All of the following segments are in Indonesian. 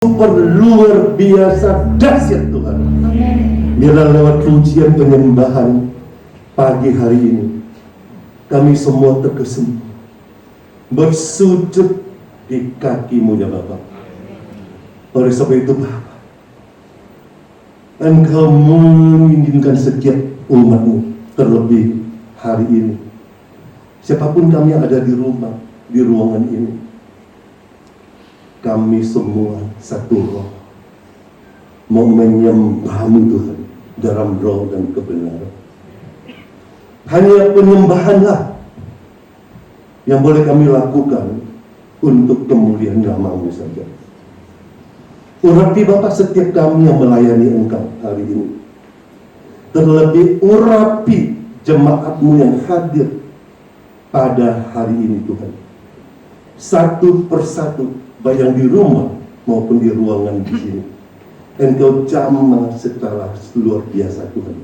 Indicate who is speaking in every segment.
Speaker 1: super luar biasa dahsyat Tuhan. Biarlah lewat pujian penyembahan pagi hari ini kami semua terkesima bersujud di kaki-Mu ya Bapa. Oleh sebab itu Bapa, Engkau menginginkan setiap umat-Mu, terlebih hari ini siapapun kami yang ada di rumah, di ruangan ini, kami semua satu roh mau menyembah-Mu Tuhan dalam roh dan kebenaran. Hanya penyembahanlah yang boleh kami lakukan untuk kemuliaan nama-Mu saja. Urapi Bapa setiap kami yang melayani Engkau hari ini. Terlebih urapi jemaat-Mu yang hadir pada hari ini Tuhan. Satu persatu, baik yang di rumah maupun di ruangan di sini. Engkau jamah secara luar biasa Tuhan.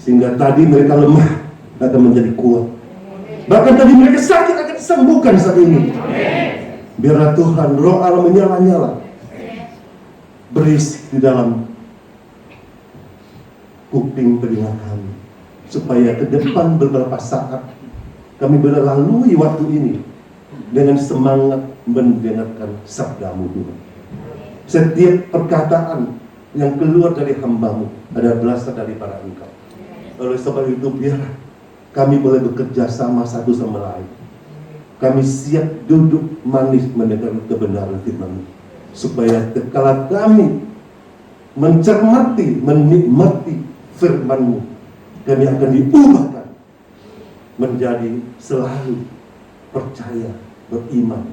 Speaker 1: Sehingga tadi mereka lemah akan menjadi kuat. Bahkan tadi mereka sakit akan disembuhkan saat ini. Biarlah Tuhan roh Allah menyala-nyala, berisi di dalam kuping telinga kami, supaya ke depan beberapa saat kami melalui waktu ini dengan semangat mendengarkan sabda-Mu Tuhan. Setiap perkataan yang keluar dari hamba-Mu adalah berasal daripada Engkau. Oleh sebab itu biarlah kami boleh bekerja sama satu sama lain. Kami siap duduk manis mendengar kebenaran firman-Mu, supaya kala kami mencermati, menikmati firman-Mu, kami akan diubahkan menjadi selalu percaya, beriman,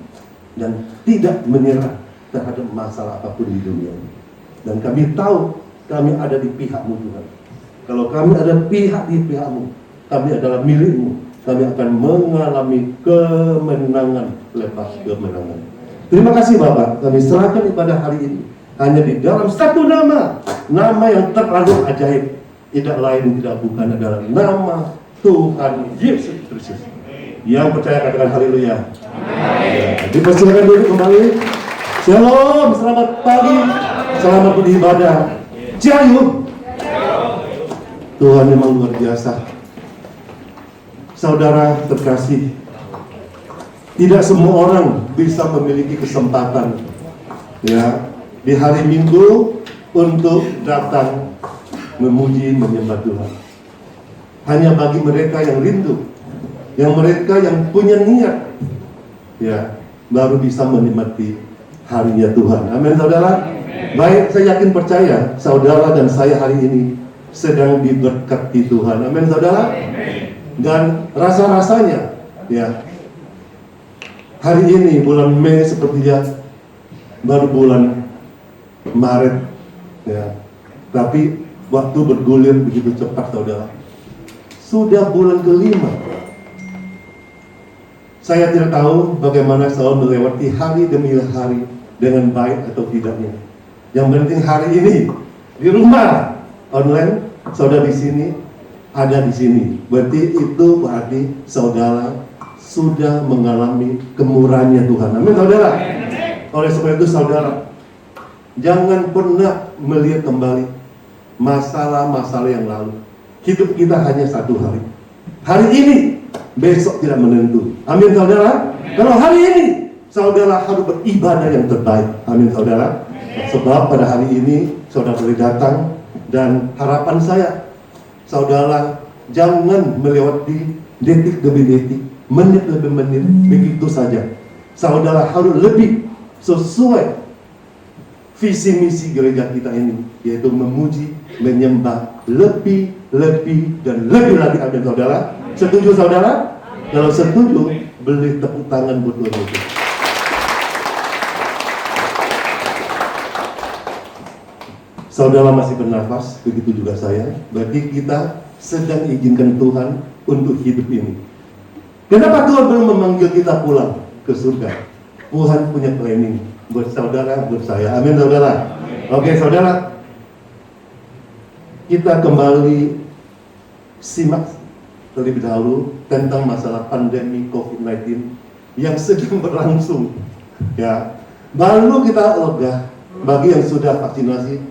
Speaker 1: dan tidak menyerah terhadap masalah apapun di dunia ini. Dan kami tahu kami ada di pihak-Mu Tuhan. Kalau kami ada pihak di pihak-Mu, kami adalah milik-Mu, kami akan mengalami kemenangan lepas kemenangan. Terima kasih Bapak, kami serahkan ibadah hari ini hanya di dalam satu nama, nama yang terlalu ajaib, tidak lain tidak bukan adalah nama Tuhan Yesus Kristus. Yang percaya katakan haleluya. Dipersilakan dulu kembali. Shalom, selamat pagi, selamat beribadah. Jayu. Tuhan memang luar biasa. Saudara terkasih, tidak semua orang bisa memiliki kesempatan ya di hari Minggu untuk datang memuji menyembah Tuhan. Hanya bagi mereka yang rindu, yang mereka yang punya niat, ya baru bisa menikmati harinya Tuhan. Amin saudara. Baik, saya yakin percaya saudara dan saya hari ini sedang diberkati Tuhan. Amin saudara. Dan rasa-rasanya ya hari ini bulan Mei sepertinya baru bulan Maret ya, tapi waktu bergulir begitu cepat saudara. Sudah bulan kelima. Saya tidak tahu bagaimana saya melewati hari demi hari dengan baik atau tidaknya. Yang penting hari ini di rumah online, saudara di sini, ada di sini. Berarti saudara sudah mengalami kemurahannya Tuhan. Amin saudara. Oleh sebab itu saudara, jangan pernah melihat kembali masalah-masalah yang lalu. Hidup kita hanya satu hari. Hari ini, besok tidak menentu. Amin saudara. Kalau hari ini saudara harus beribadah yang terbaik. Amin saudara. Sebab pada hari ini saudara boleh datang, dan harapan saya saudara jangan melewati detik demi detik, menit demi menit begitu saja. Saudara harus lebih sesuai visi misi gereja kita ini, yaitu memuji, menyembah lebih dan lebih lagi. Amin saudara. Setuju saudara? Kalau setuju, beri tepuk tangan buat Tuhan Yesus. Saudara masih bernafas, begitu juga saya. Berarti kita sedang izinkan Tuhan untuk hidup ini. Kenapa Tuhan belum memanggil kita pulang ke surga? Tuhan punya planning buat saudara, buat saya. Amin saudara. Oke saudara, kita kembali simak terlebih dahulu tentang masalah pandemi COVID-19 yang sedang berlangsung. Ya, Baru kita lega. Bagi yang sudah vaksinasi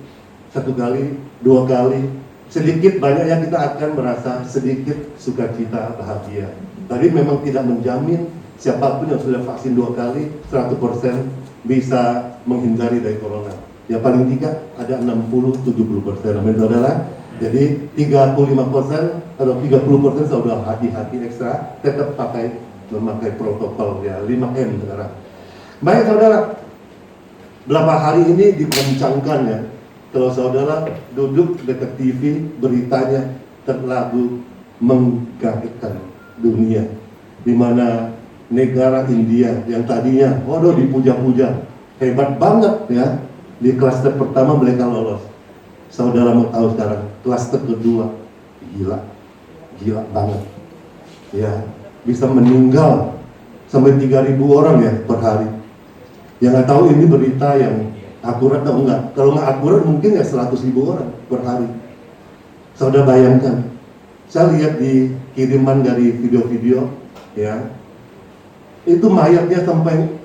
Speaker 1: 1 kali, 2 kali, sedikit banyaknya kita akan merasa sedikit sukacita, bahagia. Tapi memang tidak menjamin siapapun yang sudah vaksin 2 kali 100% bisa menghindari dari corona. Ya paling tidak ada 60-70%. Amin saudara. Jadi 35% atau 30% saudara hati-hati ekstra tetap memakai protokol ya 5M saudara. Baik saudara, berapa hari ini dikencangkan ya, kalau saudara duduk dekat TV, beritanya terlalu menggagetkan dunia, di mana negara India yang tadinya, waduh dipuja-puja, hebat banget ya, di klaster pertama mereka lolos. Saudara mau tahu sekarang, klaster kedua, gila banget, ya, bisa meninggal sampai 3.000 orang ya per hari. Yang nggak tahu ini berita yang akurat atau enggak. Kalau nggak akurat mungkin ya 100.000 orang per hari. Saudara bayangkan, saya lihat di kiriman dari video-video, ya, itu mayatnya sampai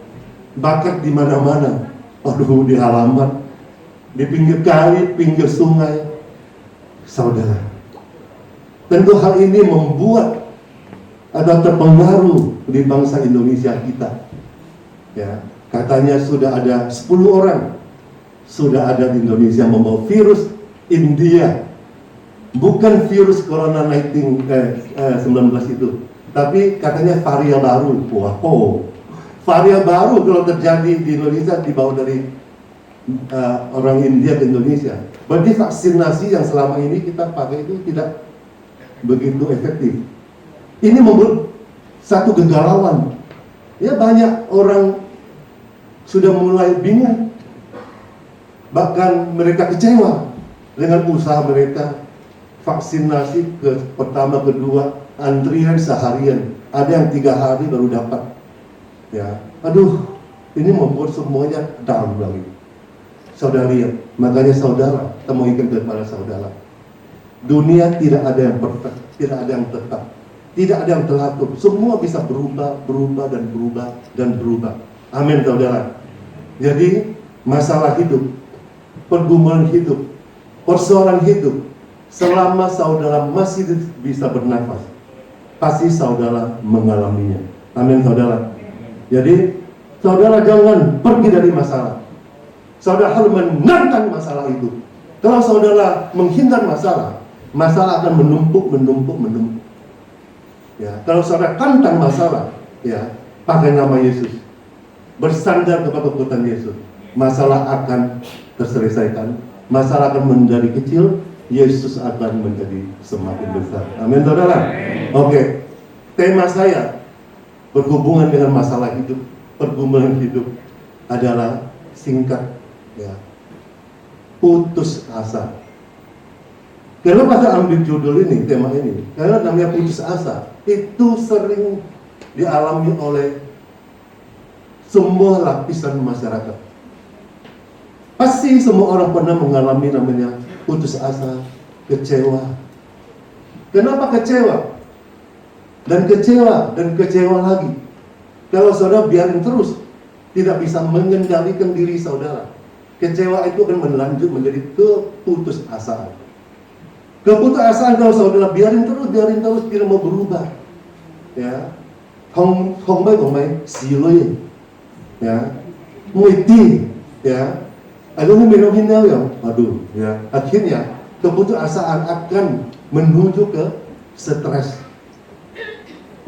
Speaker 1: bakar di mana-mana. Waduh, di halaman, di pinggir kali, pinggir sungai. Saudara, tentu hal ini membuat ada terpengaruh di bangsa Indonesia kita. Ya. Katanya sudah ada 10 orang sudah ada di Indonesia membawa virus India, bukan virus corona 19 itu, tapi katanya varian baru. Wow, varian baru kalau terjadi di Indonesia dibawa dari orang India ke Indonesia. Berarti vaksinasi yang selama ini kita pakai itu tidak begitu efektif. Ini membuat satu kegalauan. Ya banyak orang sudah mulai bingung, bahkan mereka kecewa dengan usaha mereka vaksinasi pertama, kedua, antrian seharian, ada yang 3 hari baru dapat. Ya, aduh, ini membuat semuanya down lagi. Saudara lihat, makanya saudara, kita mau ingat kepada saudara, dunia tidak ada yang perfect, tidak ada yang tetap, tidak ada yang teratur, semua bisa berubah dan berubah. Amin saudara. Jadi masalah hidup, pergumulan hidup, persoalan hidup, selama saudara masih bisa bernafas, pasti saudara mengalaminya. Amin saudara. Jadi saudara jangan pergi dari masalah. Saudara harus menantang masalah itu. Kalau saudara menghindar masalah, masalah akan menumpuk. Ya, kalau saudara tantang masalah, ya, pakai nama Yesus, bersandar kepada kekuatan Yesus, masalah akan terselesaikan, masalah akan menjadi kecil, Yesus akan menjadi semakin besar. Amin saudara. Oke, tema saya berhubungan dengan masalah hidup, pergumulan hidup adalah singkat, ya, putus asa. Kenapa saya ambil judul ini, tema ini? Karena namanya putus asa itu sering dialami oleh semua lapisan masyarakat. Pasti semua orang pernah mengalami namanya putus asa, kecewa. Kenapa kecewa? Dan kecewa lagi. Kalau saudara biarin terus, tidak bisa mengendalikan diri saudara, kecewa itu akan melanjut menjadi keputusasaan. Keputusasaan kalau saudara biarin terus tidak mau berubah. Ya, không mấy xì lôi, ya, muiti, ya, aduh minum ya, aduh, ya, akhirnya keputusasaan akan menuju ke stres.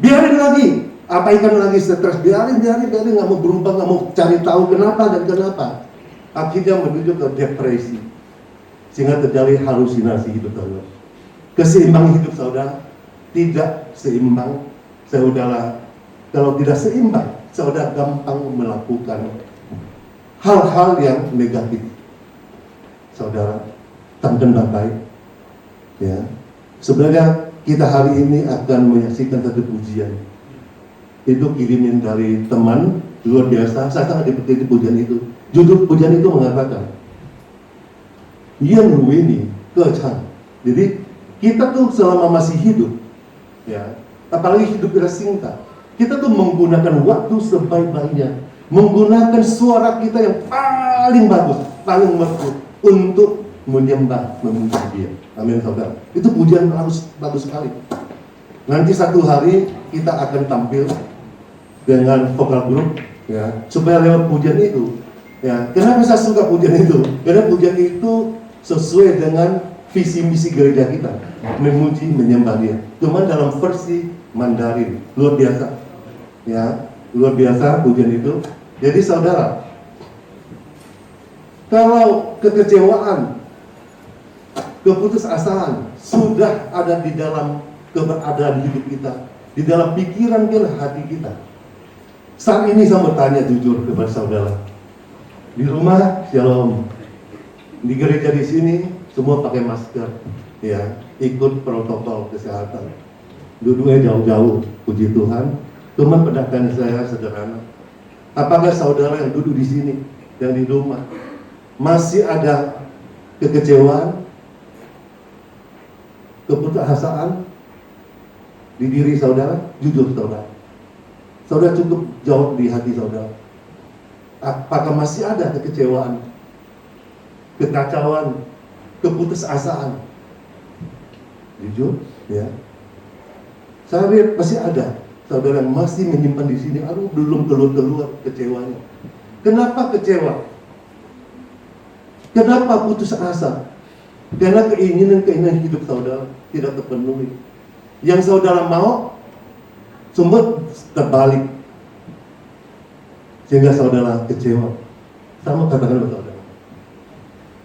Speaker 1: Biarin lagi, abaikan lagi stres, biarin nggak mau berubah, nggak mau cari tahu kenapa dan kenapa, akhirnya menuju ke depresi, sehingga terjadi halusinasi hidup saudara. Keseimbangan hidup saudara tidak seimbang. Saudara, kalau tidak seimbang, saudara gampang melakukan hal-hal yang negatif. Saudara, tonton baik, ya. Sebenarnya kita hari ini akan menyaksikan satu pujian. Itu kirimin dari teman luar biasa. Saya sangat dipercaya pujian itu. Judul pujian itu mengatakan, Yan Wini Kechan. Jadi kita tuh selama masih hidup, ya, apalagi hidup kita singkat, kita tuh menggunakan waktu sebaik-baiknya menggunakan suara kita yang paling bagus, paling merdu untuk menyembah, memuji Dia. Amin, saudara. Itu pujian harus bagus sekali. Nanti satu hari kita akan tampil dengan vokal group, ya, supaya lewat pujian itu, ya. Kenapa saya suka pujian itu? Karena pujian itu sesuai dengan visi misi gereja kita, memuji, menyembah Dia. Cuma dalam versi Mandarin, luar biasa, ya, luar biasa pujian itu. Jadi saudara, kalau kekecewaan, keputusasaan sudah ada di dalam keberadaan hidup kita, di dalam pikiran dan hati kita. Saat ini saya bertanya jujur kepada saudara, di rumah shalom, di gereja di sini semua pakai masker, ya, ikut protokol kesehatan, duduknya jauh-jauh, puji Tuhan. Cuma pendataan saya sederhana. Apakah saudara yang duduk di sini, yang di rumah, masih ada kekecewaan, keputusasaan di diri saudara? Jujur saudara, saudara cukup jawab di hati saudara. Apakah masih ada kekecewaan, kekacauan, keputusasaan? Jujur, ya. Saya lihat masih ada saudara yang masih menyimpan di sini. Aduh, belum keluar kecewanya. Kenapa kecewa? Kenapa putus asa? Karena keinginan hidup saudara tidak terpenuhi. Yang saudara mau, sumber terbalik, sehingga saudara kecewa. Sama katakan kepada saudara.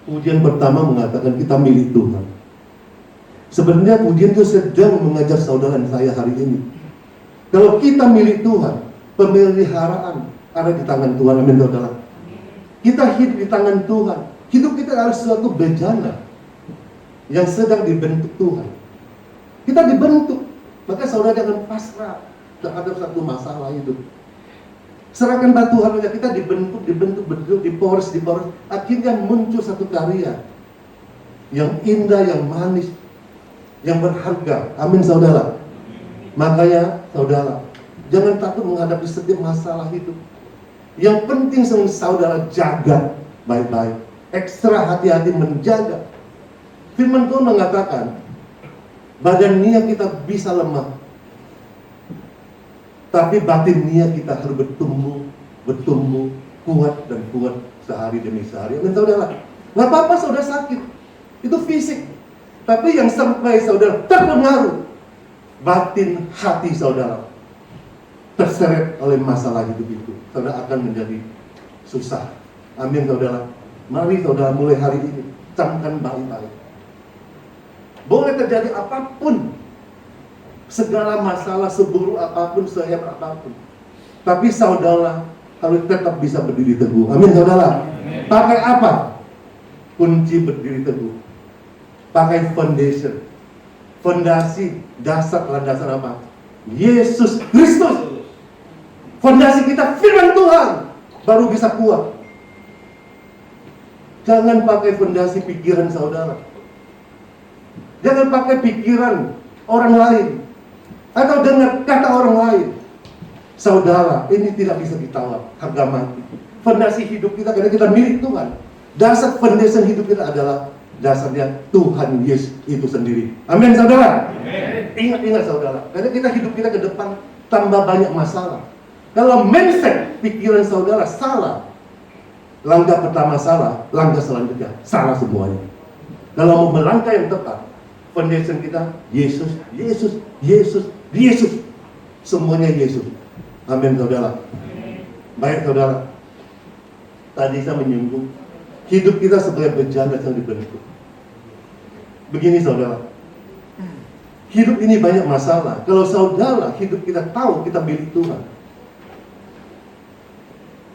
Speaker 1: Pujian pertama mengatakan kita milik Tuhan. Sebenarnya pujian itu sedang mengajar saudara dan saya hari ini. Kalau kita milik Tuhan, pemeliharaan ada di tangan Tuhan. Amin, saudara. Kita hidup di tangan Tuhan. Hidup kita adalah suatu bejana yang sedang dibentuk Tuhan. Kita dibentuk, maka saudara jangan pasrah terhadap satu masalah hidup. Serahkan batu Tuhan aja. Kita dibentuk, diporos. Akhirnya muncul satu karya yang indah, yang manis, yang berharga. Amin, saudara. Makanya saudara, jangan takut menghadapi setiap masalah hidup. Yang penting saudara jaga baik-baik, ekstra hati-hati menjaga. Firman Tuhan mengatakan, badan nia kita bisa lemah, tapi batin nia kita harus bertumbuh, kuat dan kuat sehari demi sehari. Amin, saudara. Nggak apa-apa saudara sakit, itu fisik. Tapi yang sampai saudara terpengaruh, batin hati saudara terseret oleh masalah hidup itu, saudara akan menjadi susah. Amin, saudara. Mari saudara mulai hari ini camkan baik-baik. Boleh terjadi apapun, segala masalah seburuk apapun, sehebat apapun, tapi saudara harus tetap bisa berdiri teguh. Amin, saudara. Pakai apa? Kunci berdiri teguh. Pakai foundation. Fondasi, dasar, landasan apa? Yesus Kristus. Fondasi kita firman Tuhan, baru bisa kuat. Jangan pakai fondasi pikiran saudara. Jangan pakai pikiran orang lain atau dengar kata orang lain. Saudara, ini tidak bisa ditawar, harga mati. Fondasi hidup kita, karena kita milik Tuhan. Dasar foundation hidup kita adalah dasarnya Tuhan Yesus itu sendiri. Amin, saudara. Ingat saudara, karena kita hidup kita ke depan tambah banyak masalah. Kalau mindset pikiran saudara salah, langkah pertama salah, langkah selanjutnya salah semuanya. Kalau mau melangkah yang tepat, foundation kita Yesus. Semuanya Yesus. Amin, saudara. Baik, saudara. Tadi saya menyinggung hidup kita sebagai bejana yang dibentuk. Begini, saudara. Hidup ini banyak masalah. Kalau saudara hidup kita tahu kita milik Tuhan,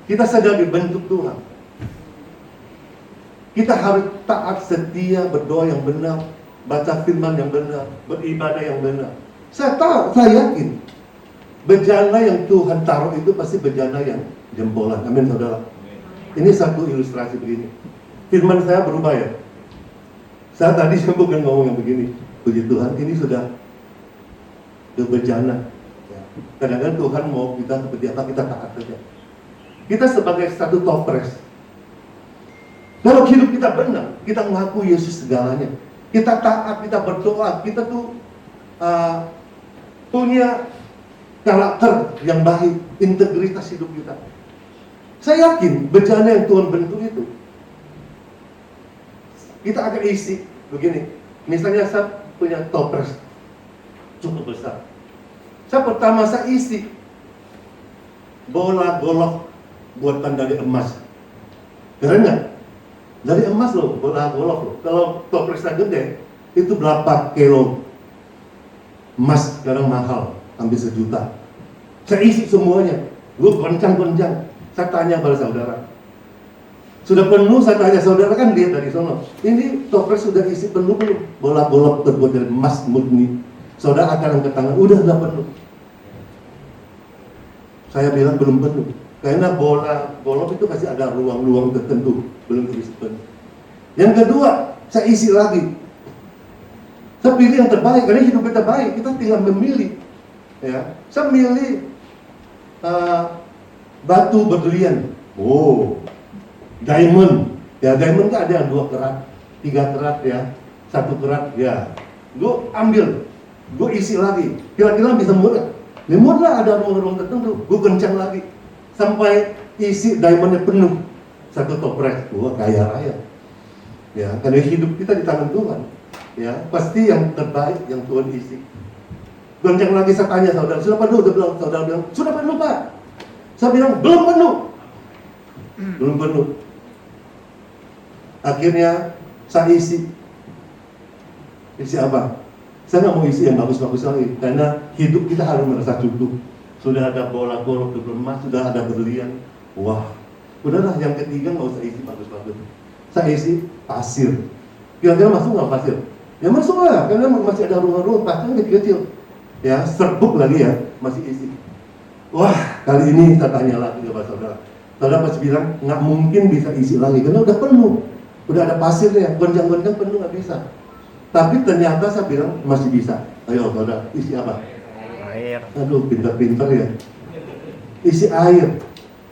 Speaker 1: kita sedang dibentuk Tuhan. Kita harus taat, setia, berdoa yang benar, baca firman yang benar, beribadah yang benar. Saya tahu, saya yakin bejana yang Tuhan taruh itu pasti bejana yang jempolan. Amin, saudara. Ini satu ilustrasi begini. Firman saya berubah ya. Saya tadi bukan ngomong yang begini. Puji Tuhan, ini sudah bejana. Kadang-kadang Tuhan mau kita seperti apa, kita taat saja. Kita sebagai satu topres, kalau hidup kita benar, kita mengaku Yesus segalanya. Kita taat, kita berdoa, kita tuh punya karakter yang baik, integritas hidup kita. Saya yakin bejana yang Tuhan bentuk itu, kita akan isi begini. Misalnya saya punya topres cukup besar. Pertama saya isi bola golf buatan dari emas. Keren nggak? Dari emas loh, bola golf loh. Kalau topresnya gede, itu berapa kilo emas sekarang mahal, hampir 1 juta. Saya isi semuanya, gue goncang-goncang. Saya tanya pada saudara, sudah penuh? Saya tanya saudara, kan lihat dari sana, ini topres sudah isi penuh belum? Bola golf terbuat dari emas murni. Saudara akan angkat tangan, udah penuh. Saya bilang belum penuh, karena bola golf itu pasti ada ruang-ruang tertentu, belum terisi penuh. Yang kedua, saya isi lagi. Saya pilih yang terbaik, karena hidup kita baik, kita tinggal memilih. Ya, saya milih batu berlian. Oh, diamond. Ya, diamond kan ada yang 2 kerat, 3 kerat ya, 1 kerat ya. Gue ambil, gue isi lagi. Kira-kira bisa murah. Murah ada ruang-ruang tertentu. Gue kencang lagi sampai isi diamondnya penuh. 1 topres. Gue kaya raya. Ya, karena hidup kita di tangan Tuhan. Ya, pasti yang terbaik yang Tuhan isi. Goncang lagi, saya tanya saudara, sudah penuh? Saudara bilang, sudah penuh Pak. Saya bilang, belum penuh. Belum penuh. Akhirnya saya isi. Isi apa? Saya nggak mau isi yang bagus-bagus lagi, karena hidup kita harus merasa cukup. Sudah ada bola golf emas, sudah ada berlian. Wah, udahlah yang ketiga nggak usah isi bagus-bagus. Saya isi pasir. Kira-kira masuk nggak pasir? Ya masuk lah, karena masih ada ruang-ruang pasirnya kecil-kecil. Ya, serbuk lagi ya, masih isi. Wah, kali ini saya tanya lagi kepada saudara. Saudara pasti bilang, nggak mungkin bisa isi lagi, karena udah penuh. Udah ada pasirnya, goncang-goncang penuh nggak bisa. Tapi ternyata saya bilang, masih bisa. Ayo saudara, isi apa?
Speaker 2: Air.
Speaker 1: Aduh, pintar-pintar ya. Isi air.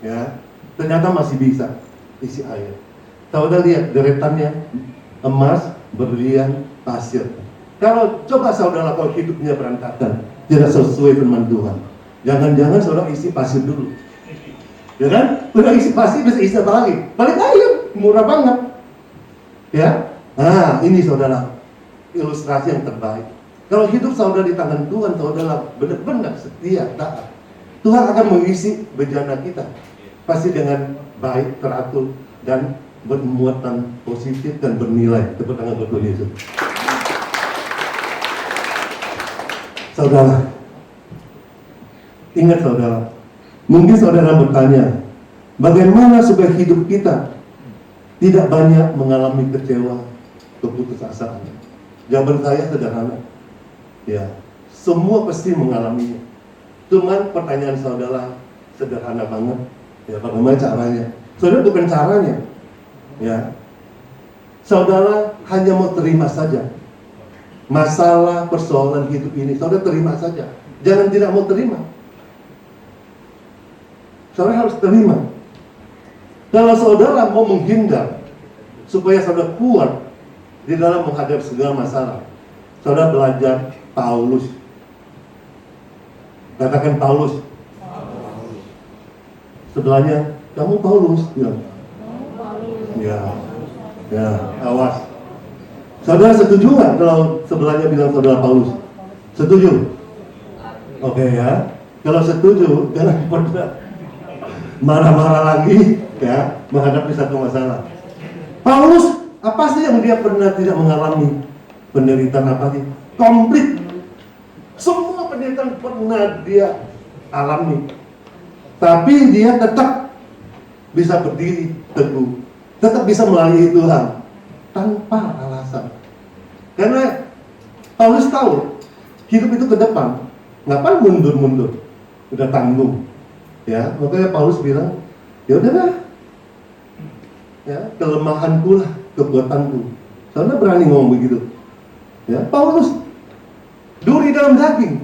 Speaker 1: Ya, ternyata masih bisa. Isi air. Saudara lihat deretannya, emas, berlian, pasir. Kalau coba saudara kalau hidupnya berantakan, tidak sesuai firman Tuhan, jangan-jangan saudara isi pasir dulu, ya kan? Udah isi pasir bisa isi apa lagi? Paling air, murah banget, ya. Nah, ini saudara ilustrasi yang terbaik. Kalau hidup saudara di tangan Tuhan, saudara benar-benar setia, taat, Tuhan akan mengisi bejana kita, pasti dengan baik, teratur, dan bermuatan positif dan bernilai. Tepuk tangan buat Tuhan Yesus. Saudara, ingat saudara, mungkin saudara bertanya, bagaimana supaya hidup kita tidak banyak mengalami kecewa, keputusasaan? Jawaban saya sederhana, ya, semua pasti mengalaminya. Cuman pertanyaan saudara sederhana banget, ya, bagaimana caranya? Saudara bukan caranya, ya, saudara hanya mau terima saja. Masalah persoalan hidup ini saudara terima saja, jangan tidak mau terima. Saudara harus terima. Kalau saudara mau menghindar supaya saudara kuat di dalam menghadapi segala masalah, saudara belajar Paulus. Katakan Paulus. Sebelahnya, kamu Paulus, bilang. Ya, awas. Saudara setuju nggak kalau sebelahnya bilang saudara Paulus? Setuju? Oke ya. Kalau setuju, jangan pernah marah-marah lagi ya menghadapi satu masalah. Paulus, apa sih yang dia pernah tidak mengalami? Penderitaan apa sih? Komplit. Semua penderitaan pernah dia alami. Tapi dia tetap bisa berdiri teguh, tetap bisa melayani Tuhan tanpa alasan. Karena Paulus tahu hidup itu ke depan, ngapain mundur-mundur, udah tanggung. Ya, makanya Paulus bilang, ya udahlah, ya kelemahanku lah kekuatanku. Saudara berani ngomong begitu. Ya, Paulus duri dalam daging,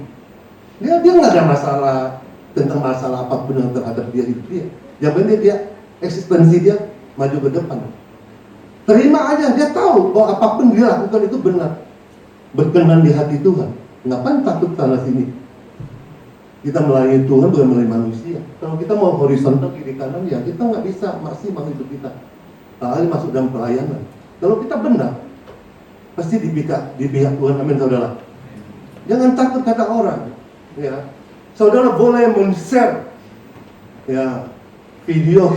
Speaker 1: dia nggak ada masalah tentang masalah apapun yang terhadap dia hidup dia. Yang penting dia eksistensi dia maju ke depan. Terima aja, dia tahu bahwa apapun dia lakukan itu benar, berkenan di hati Tuhan. Ngapain takut sana sini? Kita melayani Tuhan bukan melayani manusia. Kalau kita mau horizontal kiri kanan, ya kita nggak bisa maksimal hidup kita. Apalagi masuk dalam pelayanan. Kalau kita benar, pasti di pihak Tuhan. Amin, saudara. Jangan takut kata orang. Ya, saudara boleh men-share ya video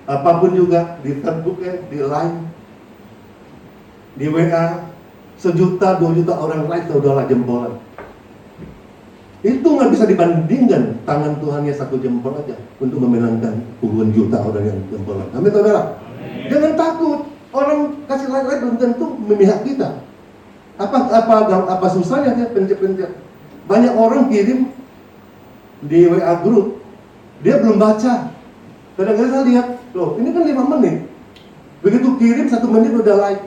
Speaker 1: apapun juga di Facebook di Line, di WA, 1 juta, 2 juta orang like, saudara jempolan. Itu nggak bisa dibandingkan tangan Tuhannya 1 jempol aja untuk memenangkan puluhan juta orang yang jempolan. Amin, saudara. Jangan takut, orang kasih like belum tentu memihak kita. Apa susahnya dia pencet-pencet. Banyak orang kirim di WA grup, dia belum baca. Kadang-kadang saya lihat, loh ini kan 5 menit. Begitu kirim 1 menit udah like.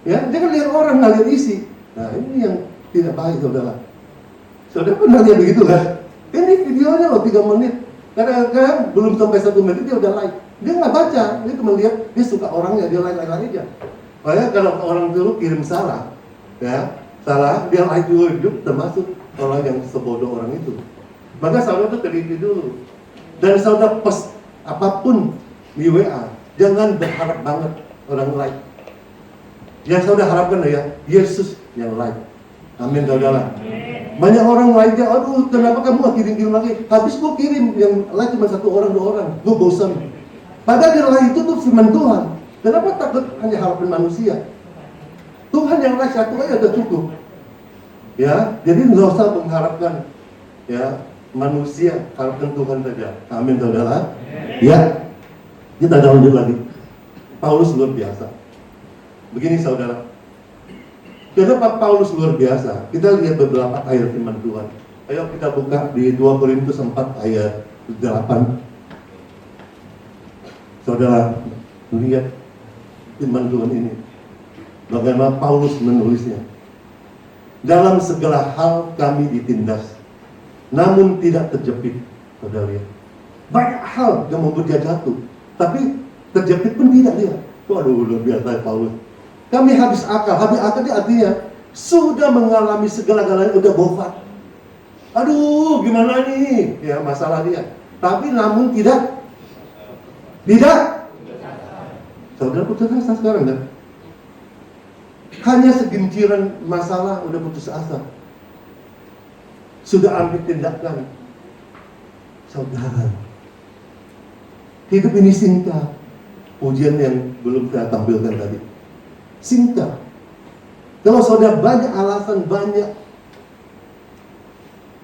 Speaker 1: Ya, dia kan lihat orang nggak lihat isi. Nah ini yang tidak baik, saudara. Saudara pernah lihat begitu kan? Ini videonya loh 3 menit. Kadang-kadang belum sampai 1 menit dia udah like. Dia nggak baca, dia cuma lihat dia suka orangnya, dia like aja. Makanya kalau orang dulu kirim salah, ya salah, dia like dulu hidup termasuk orang yang sebodoh orang itu. Maka saudara itu teliti dulu. Dan saudara post apapun di WA, jangan berharap banget orang like. Yang saudara harapkan ya Yesus yang like. Amin, saudara. Banyak orang like-nya, aduh kenapa kamu gak kirim-kirim lagi? Habis gua kirim, yang like cuma 1 orang 2 orang, gua bosan. Padahal yang like itu tuh firman Tuhan. Kenapa takut hanya harapan manusia? Tuhan yang like 1 aja udah cukup. Ya, jadi nggak usah mengharapkan ya manusia, harapkan Tuhan saja. Amin, saudara. Ya, kita lanjut lagi. Paulus luar biasa. Begini, saudara. Kenapa Paulus luar biasa? Kita lihat beberapa ayat firman Tuhan. Ayo kita buka di 2 Korintus 4 ayat 8. Saudara, lihat firman Tuhan ini. Bagaimana Paulus menulisnya. Dalam segala hal kami ditindas, namun tidak terjepit. Saudara lihat. Banyak hal yang membuat dia jatuh, tapi terjepit pun tidak dia. Waduh, luar biasa Paulus. Kami habis akal itu artinya sudah mengalami segala-galanya, udah bofat. Aduh, gimana nih? Ya masalah dia. Tapi namun tidak. Saudara putus asa sekarang kan? Hanya segenciran masalah udah putus asa. Sudah ambil tindakan. Saudara, hidup ini singkat. Ujian yang belum saya tampilkan tadi. Singkat. Kalau saudara banyak alasan, banyak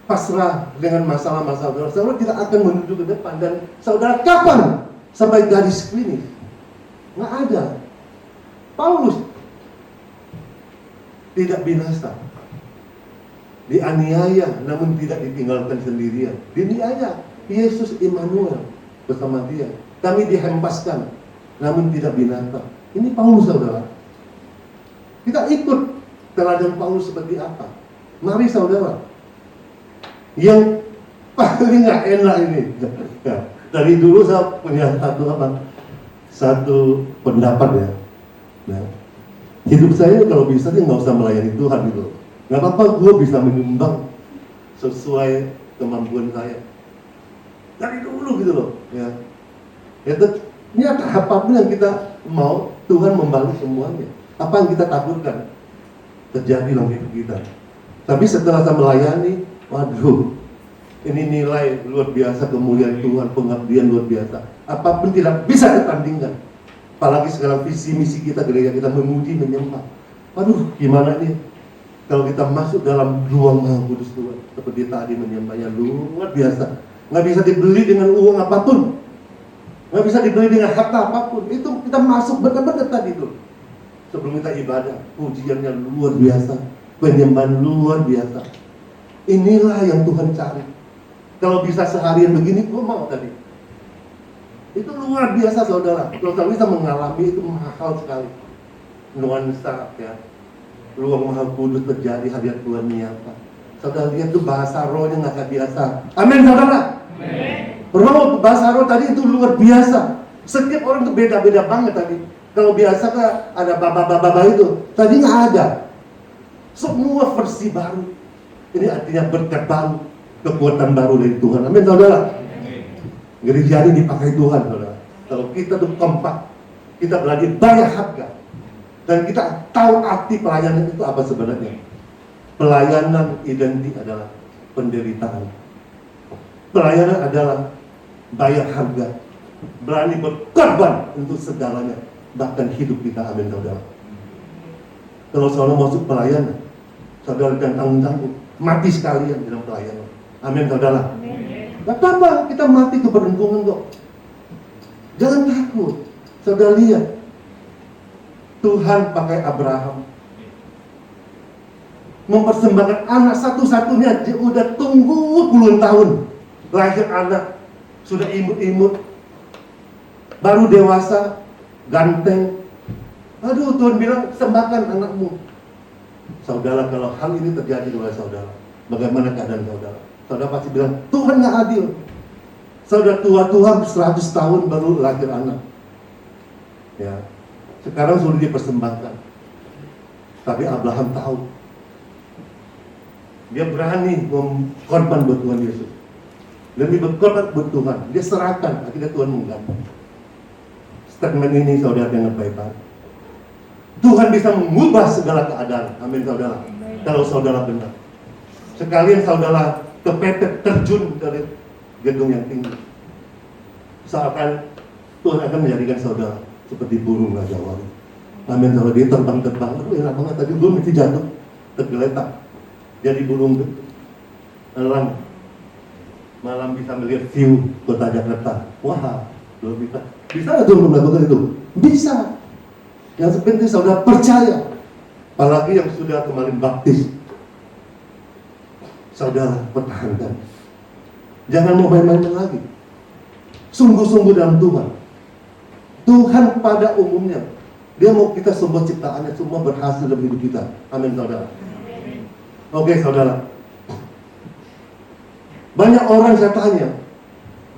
Speaker 1: pasrah dengan masalah-masalah saudara tidak akan menuju ke depan. Dan saudara kapan sampai garis finish? Nggak ada. Paulus tidak binasa, dianiaya namun tidak ditinggalkan sendirian. Dianiaya, Yesus Immanuel bersama dia. Kami dihempaskan namun tidak binasa. Ini Paulus, saudara. Kita ikut teladan Paulus seperti apa? Mari, saudara. Yang paling nggak enak ini. Dari dulu saya punya satu pendapat ya. Nah, hidup saya kalau bisa sih nggak usah melayani Tuhan gitu. Nggak apa-apa, gue bisa menyumbang sesuai kemampuan saya. Dari dulu gitu loh. Ya, ini apapun yang kita mau, Tuhan membalas semuanya. Apa yang kita takutkan terjadi dalam hidup kita. Tapi setelah saya melayani, waduh, ini nilai luar biasa, kemuliaan Tuhan, pengabdian luar biasa. Apapun tidak bisa ditandingkan. Apalagi sekarang visi misi kita, gereja kita memuji, menyembah. Waduh, gimana nih kalau kita masuk dalam ruang Maha Kudus Tuhan seperti tadi menyembahnya luar biasa. Nggak bisa dibeli dengan uang apapun, nggak bisa dibeli dengan harta apapun. Itu kita masuk benar-benar tadi tuh. Sebelum kita ibadah, pujiannya luar biasa, penyembahan luar biasa. Inilah yang Tuhan cari. Kalau bisa seharian begini, gue mau tadi. Itu luar biasa, saudara. Kalau kita bisa mengalami itu mahal sekali. Nuansa ya, ruang Maha Kudus terjadi, hadirat Tuhan menyapa. Saudara lihat tuh bahasa rohnya nggak biasa. Amin saudara. Roh bahasa roh tadi itu luar biasa. Setiap orang tuh beda-beda banget tadi. Kalau biasa kan ada baba-baba itu, tadi nggak ada. Semua versi baru. Ini artinya berkat baru, kekuatan baru dari Tuhan. Amin saudara. Gereja ini dipakai Tuhan saudara. Kalau kita tuh kompak, kita berani bayar harga, dan kita tahu arti pelayanan itu apa sebenarnya. Pelayanan identik adalah penderitaan. Pelayanan adalah bayar harga, berani berkorban untuk segalanya, bahkan hidup kita. Amin saudara. Kalau saudara masuk pelayanan, saudara dan tanggung-tanggung, mati sekalian dalam pelayanan. Amin saudara. Gak apa-apa, kita mati keberuntungan kok. Jangan takut. Saudara lihat, Tuhan pakai Abraham, mempersembahkan anak satu-satunya. Dia udah tunggu puluhan tahun, lahir anak, sudah imut-imut, baru dewasa, ganteng. Aduh, Tuhan bilang, sembahkan anakmu. Saudara, kalau hal ini terjadi kepada saudara, bagaimana keadaan saudara? Saudara pasti bilang, Tuhan gak adil. Saudara tua-tua 100 tahun baru lahir anak. Ya, sekarang sudah dipersembahkan. Tapi Abraham tahu, dia berani berkorban buat Tuhan Yesus. Demi berkorban buat Tuhan, dia serahkan, akhirnya Tuhan mengganti. Statement ini saudara dengar baik-baik. Tuhan bisa mengubah segala keadaan. Amin saudara. Kalau saudara benar. Sekalian saudara kepepet terjun dari gedung yang tinggi. Seakan Tuhan akan menjadikan saudara seperti burung raja wali. Amin saudara. Dia terbang-terbang. Aduh enak banget tadi, belum mesti jatuh, tergeletak. Jadi burung elang. Malam bisa melihat view kota Jakarta. Wah, luar biasa. Bisa nggak Tuhan melakukan itu? Bisa. Yang penting saudara percaya. Apalagi yang sudah kemarin baptis, saudara pertahankan. Jangan mau main-main lagi. Sungguh-sungguh dalam Tuhan. Tuhan pada umumnya, Dia mau kita semua ciptaannya semua berhasil dalam hidup kita. Amin saudara. Oke saudara. Banyak orang saya tanya,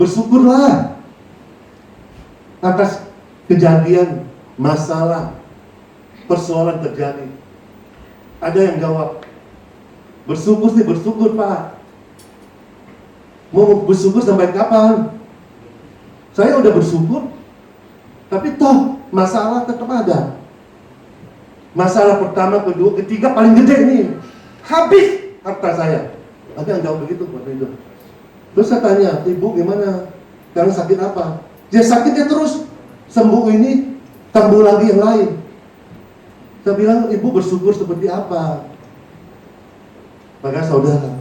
Speaker 1: bersyukurlah atas kejadian, masalah, persoalan terjadi. Ada yang jawab, bersyukur sih, bersyukur Pak. Mau bersyukur sampai kapan? Saya udah bersyukur, tapi toh masalah tetap ada. Masalah pertama, kedua, ketiga paling gede nih, habis harta saya. Ada yang jawab begitu waktu itu. Terus saya tanya, ibu gimana? Karena sakit apa? Dia sakitnya terus, sembuh ini, tambah lagi yang lain. Saya bilang, ibu bersyukur seperti apa? Maka saudara,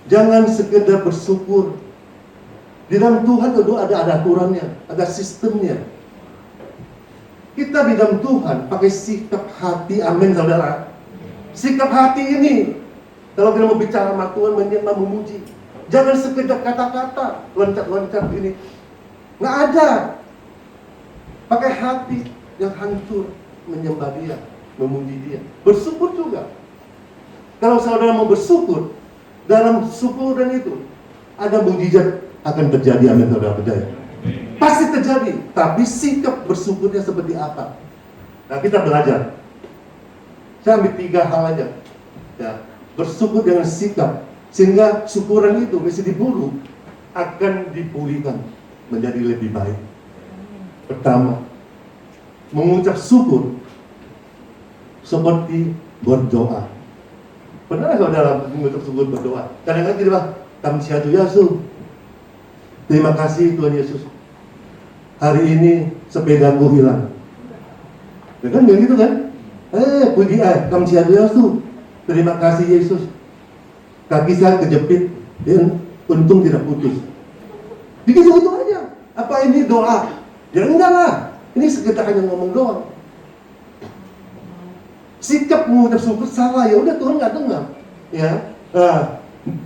Speaker 1: jangan sekedar bersyukur. Di dalam Tuhan itu ada aturannya, ada sistemnya. Kita di dalam Tuhan pakai sikap hati, amin saudara. Sikap hati ini, kalau kita mau bicara sama Tuhan, menyembah, memuji, jangan sekedar kata-kata, loncat-loncat ini. Nggak ada. Pakai hati yang hancur, menyembah Dia, memuji Dia. Bersyukur juga. Kalau saudara mau bersyukur, dalam syukuran itu ada mukjizat akan terjadi. Amin saudara percaya. Pasti terjadi. Tapi sikap bersyukurnya seperti apa? Nah kita belajar. Saya ambil 3 hal aja. Ya, bersyukur dengan sikap, sehingga syukuran itu mesti diburu, akan dipulihkan menjadi lebih baik. Pertama, mengucap syukur seperti berdoa. Pernah saudara mengucap syukur berdoa? Kadang-kadang kita bilang, Kamsiatu Yesus, terima kasih Tuhan Yesus, hari ini sepedaku hilang. Ya kan begitu kan? Puji Kamsiatu Yesus, terima kasih Yesus, kaki saya kejepit dan untung tidak putus. Begitu itu aja. Apa ini doa? Ya enggak lah. Ini sekedar hanya ngomong doang. Sikap mengucap syukur salah, ya udah Tuhan nggak dengar. Ya,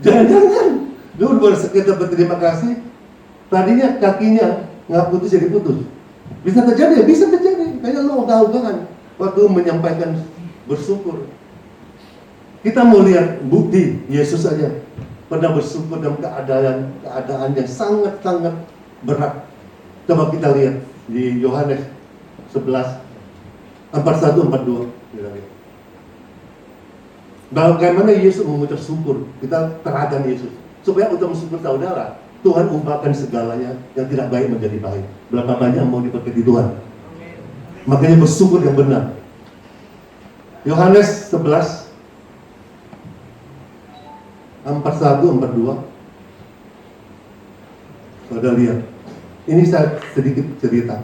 Speaker 1: jangan-jangan dulu baru sekedar berterima kasih, tadinya kakinya nggak putus jadi putus. Bisa terjadi, ya bisa terjadi. Kayaknya lo ogah-ogahan waktu menyampaikan bersyukur. Kita mau lihat bukti Yesus saja pernah bersyukur dalam keadaan yang sangat-sangat berat. Coba kita lihat di Yohanes 11 41 42. Kita lihat. Bagaimana Yesus mengucap syukur. Kita teladan Yesus. Supaya untuk bersyukur, saudara, Tuhan ubahkan segalanya yang tidak baik menjadi baik. Berapa banyak mau diberkati Tuhan? Makanya bersyukur yang benar. Yohanes 11 41 42. Saudara lihat. Ini saya sedikit cerita.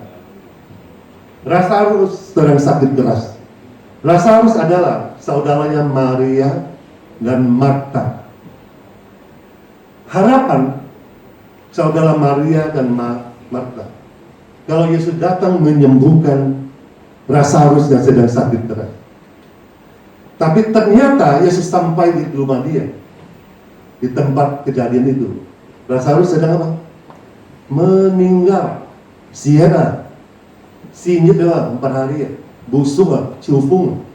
Speaker 1: Lazarus sedang sakit keras. Lazarus adalah saudaranya Maria dan Marta. Harapan saudara Maria dan Marta, kalau Yesus datang menyembuhkan Lazarus yang sedang sakit keras. Tapi ternyata Yesus sampai di rumah dia, di tempat kejadian itu. Lazarus sedang apa? Meninggal. Siena, sinyit 4 hari, busuk, ciufung.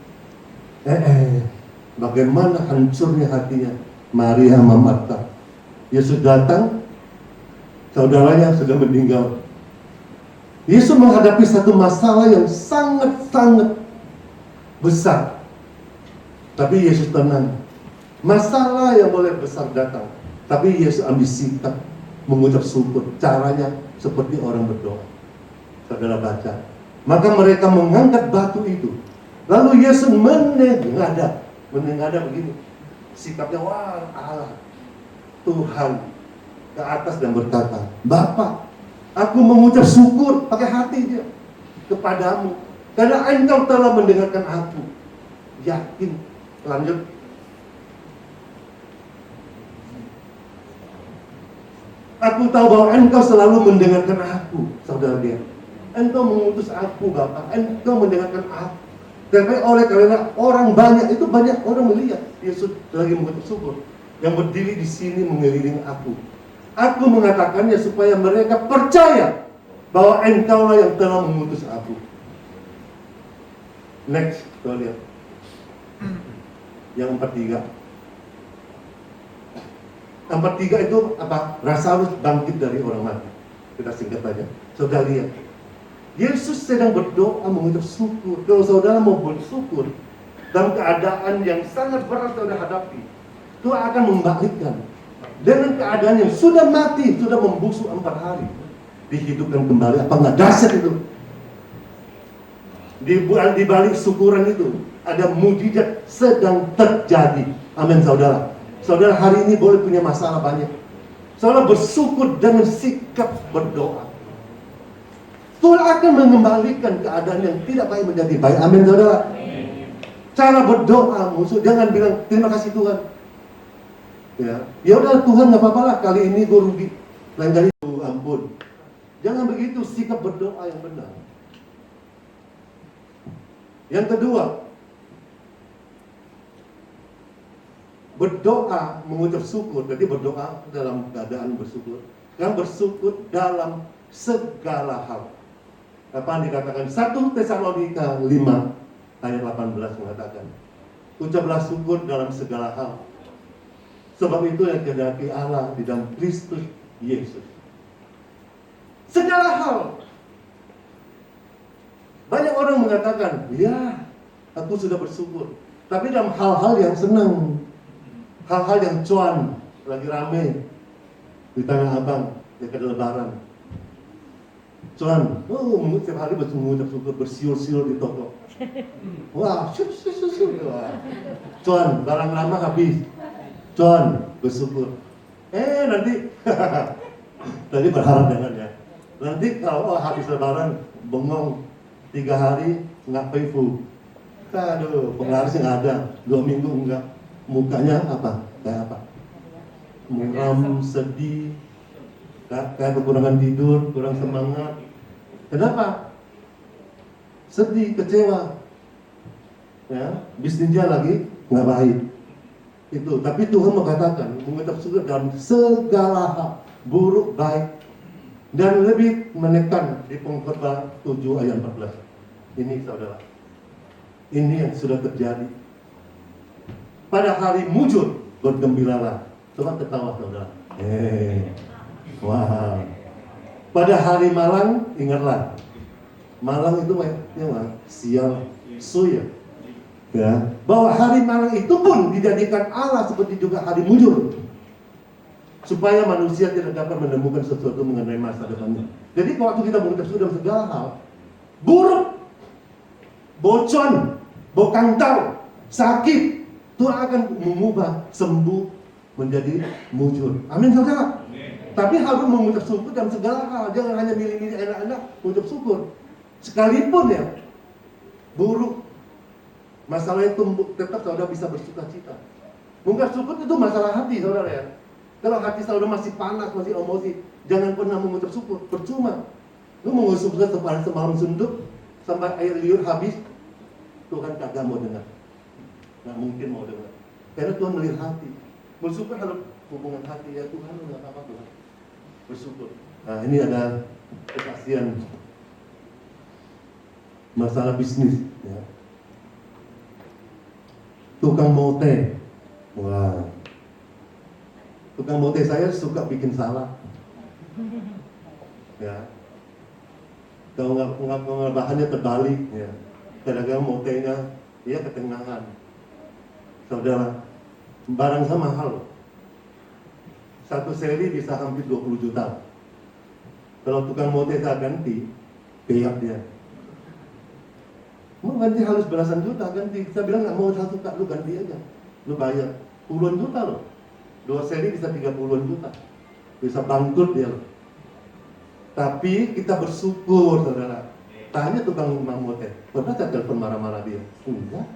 Speaker 1: Bagaimana hancurnya hatinya Maria sama Marta. Yesus datang, saudaranya sudah meninggal. Yesus menghadapi satu masalah yang sangat-sangat besar. Tapi Yesus tenang. Masalah yang boleh besar datang, tapi Yesus ambil sikap mengucap syukur. Caranya seperti orang berdoa. Saudara baca. Maka mereka mengangkat batu itu. Lalu Yesus menengadah begini. Sikapnya, wah Allah, Tuhan ke atas dan berkata, Bapa, aku mengucap syukur pakai hati dia kepadamu, karena Engkau telah mendengarkan aku. Yakin. Lanjut. Aku tahu bahwa Engkau selalu mendengarkan aku, saudara dia. Engkau mengutus aku, Bapa. Engkau mendengarkan aku. Tapi karena orang banyak, itu banyak orang melihat Yesus lagi mengucap syukur, yang berdiri di sini mengelilingi aku. Aku mengatakannya supaya mereka percaya bahwa Engkaulah yang telah mengutus aku. Next, kita lihat. Yang 43 itu apa? Lazarus bangkit dari orang mati. Kita singkat saja. Saudara lihat, Yesus sedang berdoa mengucap syukur. Kalau saudara mau bersyukur dalam keadaan yang sangat berat saudara hadapi, Tuhan akan membalikkan. Dengan keadaan yang sudah mati, sudah membusuk 4 hari, dihidupkan kembali. Apa enggak dahsyat itu? Di balik syukuran itu ada mujizat sedang terjadi. Amin, saudara. Saudara hari ini boleh punya masalah banyak. Saudara bersyukur dengan sikap berdoa. Tuhan akan mengembalikan keadaan yang tidak baik menjadi baik. Amin, saudara. Cara berdoa musuh, jangan bilang terima kasih Tuhan. Ya udah Tuhan, nggak apa-apa lah, kali ini gue rugi. Lain kali ampun. Jangan begitu, sikap berdoa yang benar. Yang kedua, berdoa mengucap syukur. Jadi berdoa dalam keadaan bersyukur. Yang bersyukur dalam segala hal. Apa yang dikatakan 1 Tesalonika 5 ayat 18 mengatakan, ucaplah syukur dalam segala hal. Sebab itu yang kehendaki Allah di dalam Kristus Yesus. Segala hal. Banyak orang mengatakan, ya, aku sudah bersyukur. Tapi dalam hal-hal yang senang, hal-hal yang cuan, lagi rame di Tanah Abang, dekat Lebaran. Cuan, setiap hari mengucap syukur, bersiul-siul di toko. Wah, cuan, barang lama habis. Cuan, bersyukur. Nanti, tadi berharap dengan ya. Nanti kalau habis Lebaran, bengong 3 hari nggak payful. Aduh, penglarisnya nggak ada, 2 minggu enggak. Mukanya apa? Kayak apa? Muram, sedih, kayak kekurangan tidur, kurang semangat. Kenapa? Sedih, kecewa. Ya, bisnisnya lagi nggak baik. Itu, tapi Tuhan mengatakan mengucap syukur dalam segala hal, buruk baik, dan lebih menekan di Pengkhotbah 7 ayat 14. Ini saudara, ini yang sudah terjadi. pada hari mujur bergembiralah. Coba ketawa saudara. Wah. Pada hari malang ingatlah. Malang itu siang suya. Ya, bahwa hari malang itu pun dijadikan Allah seperti juga hari mujur, supaya manusia tidak dapat menemukan sesuatu mengenai masa depannya. Jadi waktu kita mengucap syukur dalam segala hal, buruk, bocon, bokang tau, sakit, Tuhan akan mengubah sembuh menjadi mujur. Amin saudara. Tapi harus mengucap syukur dalam segala hal. Jangan hanya milih-milih enak-enak mengucap syukur. Sekalipun ya buruk, masalahnya tumbuh, tetap saudara bisa bersuka cita. Mengucap syukur itu masalah hati saudara ya. Kalau hati saudara masih panas, masih emosi, jangan pernah mengucap syukur. Percuma. Lu mengucap syukur semalam sunduk sampai air liur habis, Tuhan kagak mau dengar. Nggak mungkin mau dengar. Karena Tuhan melihat hati. Bersyukur harus hubungan hati ya. Tuhan lu nggak apa-apa Tuhan. Bersyukur. Nah ini ada kesaksian masalah bisnis ya. Tukang mote. Wah. Tukang mote saya suka bikin salah. Ya. Kalau bahannya terbalik ya. Kadang-kadang motenya dia ketenangan. Saudara, barang saya mahal. Satu seri bisa hampir 20 juta. Kalau tukang mote saya ganti, pihak dia. Mau ganti halus belasan juta ganti. Saya bilang nggak mau satu kak, lu ganti aja. Lu bayar puluhan juta loh. 2 seri bisa 30-an juta. Bisa bangkrut dia loh. Tapi kita bersyukur saudara. Tanya tukang mote, pernah saya telepon marah-marah dia? Enggak.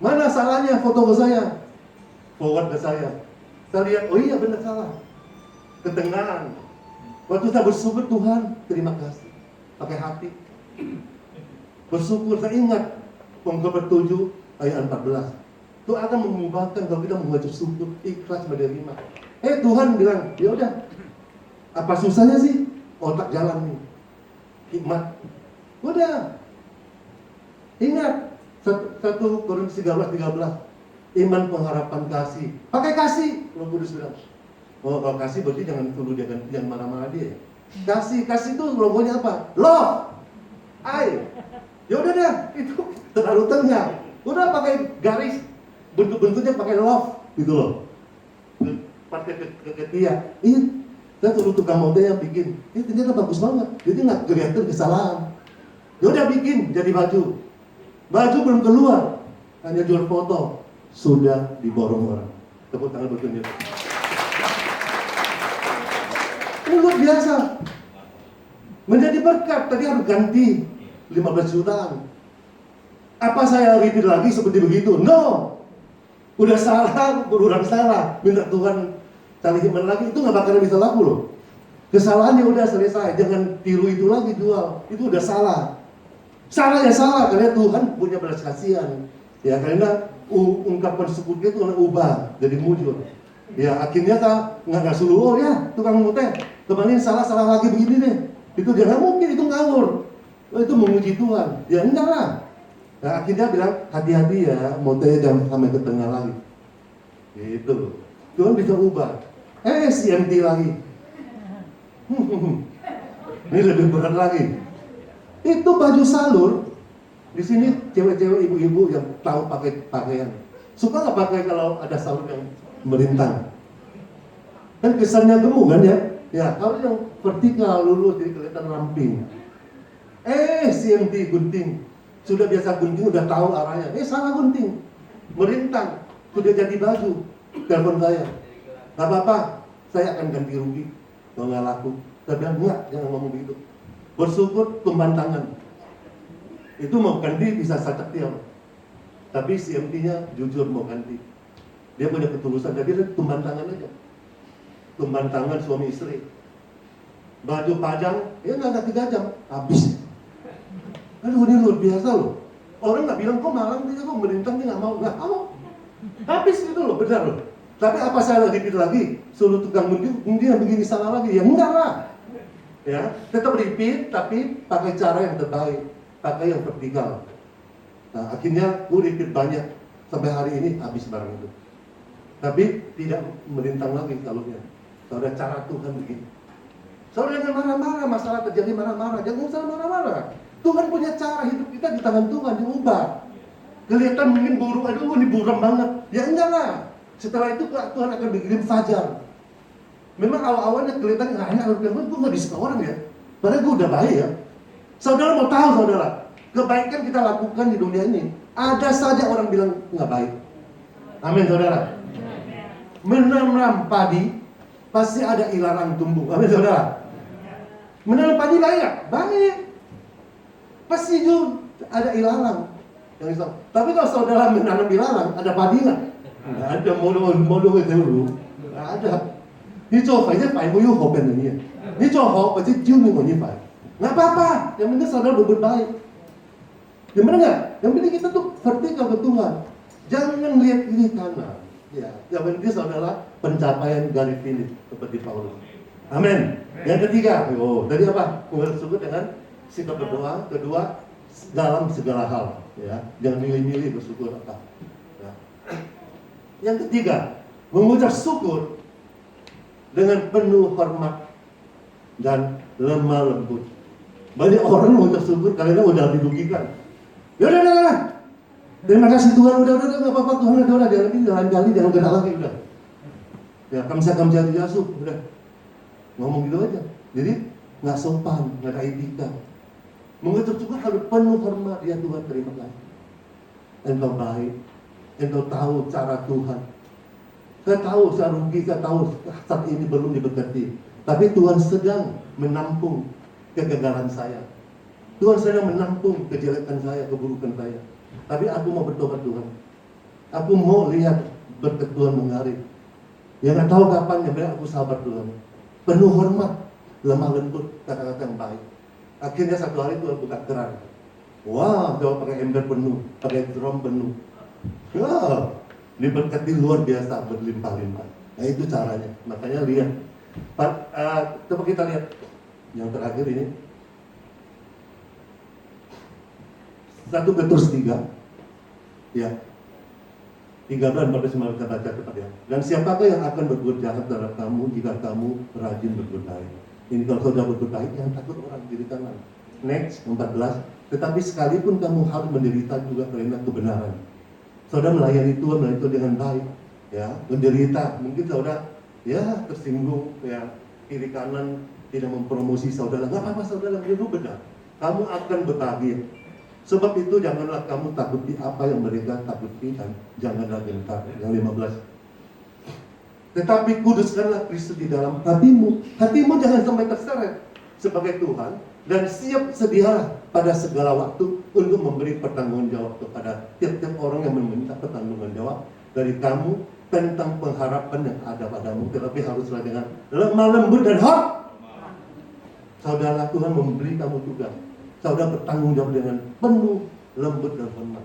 Speaker 1: Mana salahnya foto ke saya? Forward ke saya. Saya lihat, oh iya benar salah. Ketenangan. Waktu saya bersyukur, Tuhan terima kasih. Pakai hati. Bersyukur, saya ingat Pengkhotbah 7 ayat 14. Tuhan akan mengubahkan kalau kita mengucap syukur, ikhlas menerima. Tuhan bilang, ya udah. Apa susahnya sih? Otak jalan nih. Hikmat. Udah. Ingat 1 Korintus 13. Iman, pengharapan, kasih. Pakai kasih. Roh Kudus bilang. Oh, kalau kasih berarti jangan perlu dia ganti, jangan marah-marah dia. Kasih itu logonya apa? Love. Ya udah deh, itu terlalu tengah. Udah pakai garis, bentuk-bentuknya pakai love gitu loh. Pakai ketiak. Saya suruh tukang mote yang bikin. Ini ternyata bagus banget. Jadi nggak kelihatan kesalahan. Ya udah bikin jadi baju. Baju belum keluar, hanya jual foto, sudah diborong orang. Tepuk tangan bertunjuk. Ini luar biasa. Menjadi berkat, tadi harus ganti 15 jutaan. Apa saya repeat lagi seperti begitu? No. Udah salah, berulang salah. Minta Tuhan cari hikmat lagi, itu nggak bakalan bisa laku loh. Kesalahannya udah selesai, jangan tiru itu lagi jual. Itu udah salah. Salah ya salah, karena Tuhan punya belas kasihan. Ya karena ungkapan syukur itu ubah jadi mujur. Ya akhirnya nggak suruh, oh ya tukang mote kemarin salah lagi begini deh. Itu dia nggak mungkin, itu ngawur. Oh, itu memuji Tuhan. Ya enggak lah. Nah, akhirnya bilang hati-hati ya, mote jangan sampai ke tengah lagi. Gitu. Tuhan bisa ubah. CMT lagi. Ini lebih berat lagi. Itu baju salur. Di sini cewek-cewek, ibu-ibu yang tahu pakai pakaian. Suka nggak pakai kalau ada salur yang melintang? Kan kesannya gemuk kan ya? Ya, kalau yang vertikal lurus jadi kelihatan ramping. CMT gunting. Sudah biasa gunting, udah tahu arahnya. Salah gunting. Melintang. Sudah jadi baju. Telepon saya. Gak apa-apa, saya akan ganti rugi. Kalau nggak laku. Saya bilang, enggak, jangan ngomong begitu. Bersyukur, tumban tangan. Itu mau ganti bisa sacak tiang. Tapi CMT-nya jujur mau ganti. Dia punya ketulusan, jadi tumban tangan aja. Tumban tangan suami istri. Baju pajang, ya nggak 3 jam, habis. Aduh, ini luar biasa loh. Orang nggak bilang, kok malang, dia kok melintang, dia nggak mau. Nggak mau. Habis itu loh, benar loh. Tapi apa saya repeat lagi? Suruh tukang gunting yang begini salah lagi? Ya enggak lah. Ya, tetap repeat, tapi pakai cara yang terbaik. Pakai yang vertikal. Nah, akhirnya gue repeat banyak. sampai hari ini habis barang itu. Tapi tidak melintang lagi kalungnya. Saudara, cara Tuhan begitu. Saudara jangan marah-marah, masalah terjadi marah-marah, jangan usah marah-marah. Tuhan punya cara, hidup kita di tangan Tuhan, diubah. Kelihatan mungkin buruk, aduh ini buram banget. Ya enggak lah. Setelah itu Tuhan akan bikin fajar. Memang awal-awalnya kelihatan nggak enak, gue nggak disuka orang ya. Padahal gue udah baik ya. Saudara mau tahu saudara, kebaikan kita lakukan di dunia ini, ada saja orang bilang nggak baik. Amin saudara. Menanam padi, pasti ada ilalang tumbuh. Amin saudara. Menanam padi baik nggak? Baik. Pasti juga ada ilalang. Tapi kalau saudara menanam ilalang, ada padi nggak? Nggak ada, mau itu dulu. Nggak ada. 你做肥只快冇要學嘅你你做好或者招你你快nggak apa-apa, yang penting saudara berbuat baik. Yang benar nggak? Yang penting kita tuh vertikal ke Tuhan. Jangan lihat kiri kanan. Ya, yang penting saudara pencapaian garis finish seperti Paulus. Amin. Yang ketiga, tadi apa? Bersyukur dengan sikap berdoa. Kedua, dalam segala hal. Ya, jangan milih-milih bersyukur apa. Ya. Yang ketiga, mengucap syukur dengan penuh hormat dan lemah lembut. Banyak orang mengucap syukur karena udah dirugikan. Ya udah. Terima kasih Tuhan, udah nggak apa-apa Tuhan, udah jangan ini lain kali jangan kena lagi udah. Ya kamsa diasuh udah. Ngomong gitu aja. Jadi nggak sopan, nggak ada etika. Mengucap syukur harus penuh hormat. Ya Tuhan, terima kasih. Engkau baik, engkau tahu cara Tuhan. Saya tahu saya rugi, saya tahu saat ini belum diberkati. Tapi Tuhan sedang menampung kegagalan saya. Tuhan sedang menampung kejelekan saya, keburukan saya. Tapi aku mau bertobat Tuhan. Aku mau lihat berkat Tuhan mengalir. Ya nggak tahu kapan, yang penting aku sabar Tuhan. Penuh hormat, lemah lembut, kata-kata yang baik. Akhirnya satu hari Tuhan buka keran. Wah, coba pakai ember penuh, pakai drum penuh. Wah, diberkati luar biasa, berlimpah-limpah. Nah itu caranya. Makanya lihat. Coba kita lihat yang terakhir ini. 1 Petrus 3. Ya. 13-14 kita baca cepat ya. Dan siapakah yang akan berbuat jahat terhadap kamu jika kamu rajin berbuat baik? Ini kalau saudara berbuat baik, jangan takut orang diri kanan. Next, 14. Tetapi sekalipun kamu harus menderita juga karena kebenaran. Saudara melayani Tuhan dengan baik, ya, menderita. Mungkin saudara, ya, tersinggung, ya, kiri kanan tidak mempromosi saudara. Nggak apa-apa saudara, itu benar. Kamu akan berbahagia. Sebab itu janganlah kamu takuti apa yang mereka takuti dan janganlah gentar. Yang 15. Tetapi kuduskanlah Kristus di dalam hatimu. Hatimu jangan sampai terseret sebagai Tuhan. Dan siap sedialah pada segala waktu untuk memberi pertanggungjawab kepada tiap-tiap orang yang meminta pertanggungjawab dari kamu tentang pengharapan yang ada padamu. Tetapi haruslah dengan lemah lembut dan hormat. Saudara, Tuhan memberi kamu tugas. Saudara bertanggung jawab dengan penuh lembut dan hormat.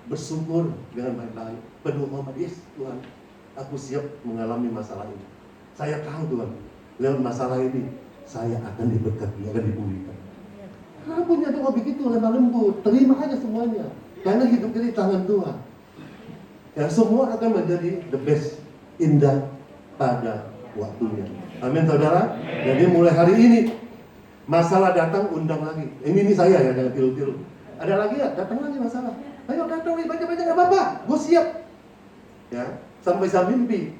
Speaker 1: Bersyukur dengan baik-baik, penuh hormat. Yes Tuhan, aku siap mengalami masalah ini. Saya tahu Tuhan, lewat masalah ini saya akan diberkati, akan dipulihkan. Karena punya doa begitu, lemah lembut, terima aja semuanya. Karena hidup kita di tangan Tuhan. Ya, semua akan menjadi the best, indah pada waktunya. Amin saudara. Jadi mulai hari ini masalah datang, undang lagi. Ini saya ya, jangan tiru-tiru. Ada lagi ya, datang lagi masalah. Ayo datang lagi, baca-baca nggak apa-apa, gue siap. Ya, sampai saya mimpi.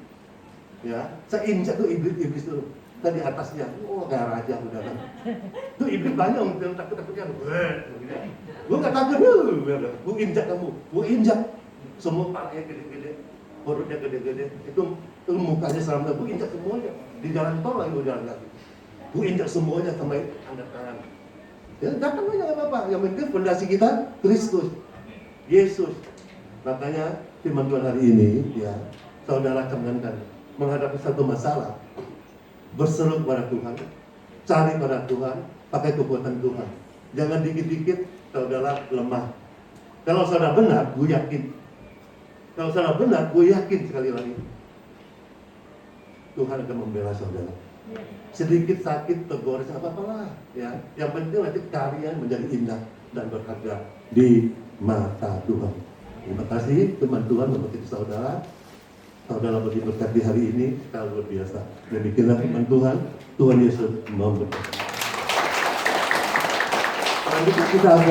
Speaker 1: Ya, saya injak tuh iblis dulu. Tadi atasnya, kayak raja udah kan. Tuh iblis banyak yang takut-takutnya. Gue nggak takut dulu, gue injak kamu, gue injak. Semua palanya gede-gede, perutnya gede-gede. Itu mukanya serem, gue injak semuanya. Di jalan tol lagi gue jalan kaki. Gue injak semuanya sampai tanda tangan. Ya datang aja nggak apa-apa. Yang penting fondasi kita Kristus, Yesus. Makanya firman Tuhan hari ini, ya saudara camkankan menghadapi satu masalah. Berseru kepada Tuhan, cari pada Tuhan, pakai kekuatan Tuhan. Jangan dikit-dikit saudara lemah. Kalau saudara benar, gue yakin. Kalau saudara benar, gue yakin sekali lagi Tuhan akan membela saudara. Sedikit sakit, tergores, apa-apa lah. Ya, yang penting nanti karya menjadi indah dan berharga di mata Tuhan. Terima kasih teman Tuhan memberkati saudara. Saudara diberkati hari ini, kita luar biasa. Demikianlah teman Tuhan, Tuhan Yesus memberkati. Selanjutnya kita akan